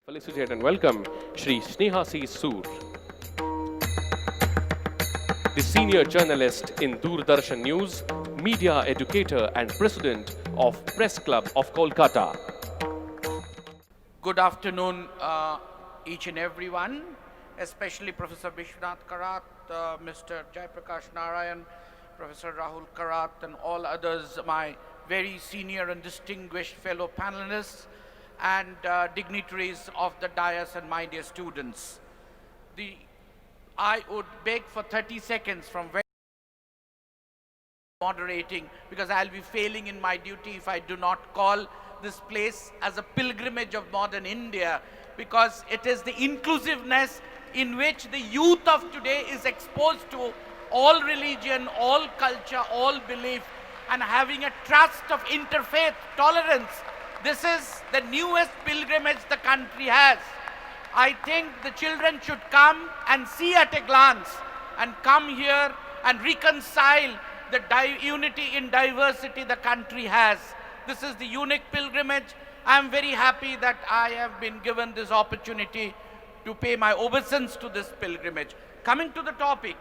Felicitate and welcome Shri Snehasi Soor, the senior journalist in Doordarshan News, media educator and president of Press Club of Kolkata. Good afternoon, each and everyone, especially Professor Vishwanath Karat, Mr. Jaiprakash Narayan, Professor Rahul Karat, and all others, my very senior and distinguished fellow panelists and dignitaries of the dais and my dear students. I would beg for 30 seconds from moderating, because I'll be failing in my duty if I do not call this place as a pilgrimage of modern India, because it is the inclusiveness in which the youth of today is exposed to all religion, all culture, all belief, and having a trust of interfaith tolerance. This is the newest pilgrimage the country has. I think the children should come and see at a glance and come here and reconcile the unity in diversity the country has. This is the unique pilgrimage. I am very happy that I have been given this opportunity to pay my obeisance to this pilgrimage. Coming to the topic,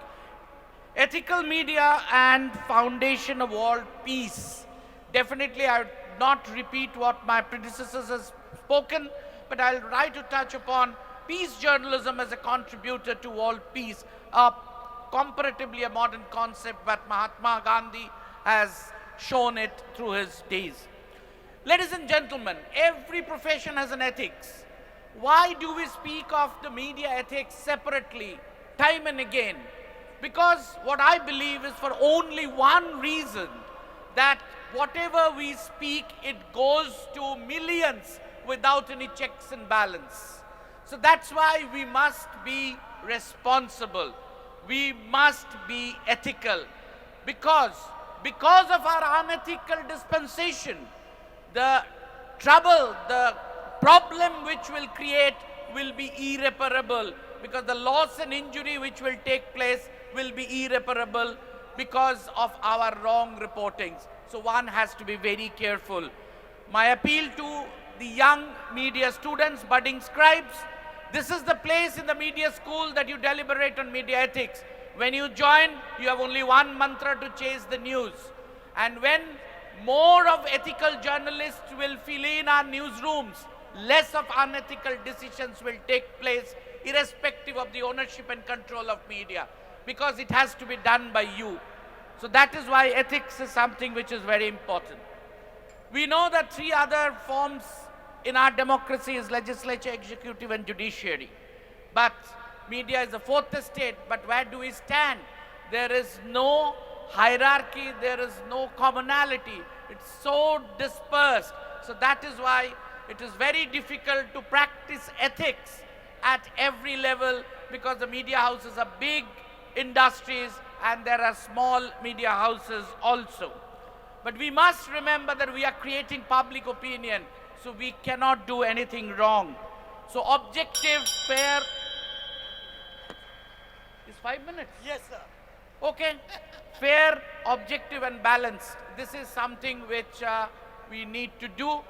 ethical media and foundation of world peace. Definitely I would not repeat what my predecessors have spoken, but I'll try to touch upon peace journalism as a contributor to world peace, comparatively a modern concept, but Mahatma Gandhi has shown it through his days. Ladies and gentlemen, every profession has an ethics. Why do we speak of the media ethics separately, time and again? Because what I believe is for only one reason, that whatever we speak, it goes to millions without any checks and balance. So that's why we must be responsible. We must be ethical, because of our unethical dispensation, the trouble, the problem which will create will be irreparable, because the loss and injury which will take place will be irreparable because of our wrong reportings. So one has to be very careful. My appeal to the young media students, budding scribes, this is the place in the media school that you deliberate on media ethics. When you join, you have only one mantra to chase the news. And when more of ethical journalists will fill in our newsrooms, less of unethical decisions will take place, irrespective of the ownership and control of media, because it has to be done by you. So that is why ethics is something which is very important. We know that three other forms in our democracy is legislature, executive, and judiciary. But media is the fourth estate. But where do we stand? There is no hierarchy, there is no commonality. It's so dispersed. So that is why it is very difficult to practice ethics at every level, because the media houses are big industries and there are small media houses also. But we must remember that we are creating public opinion, so we cannot do anything wrong. So objective, fair. Is 5 minutes? Yes, sir. Okay. Fair, objective, and balanced. This is something which we need to do.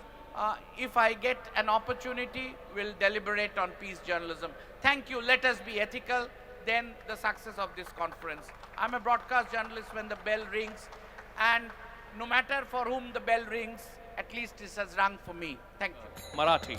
If I get an opportunity, we'll deliberate on peace journalism. Thank you. Let us be ethical. Then the success of this conference. I'm a broadcast journalist when the bell rings, and no matter for whom the bell rings, at least it has rung for me. Thank you. Marathi.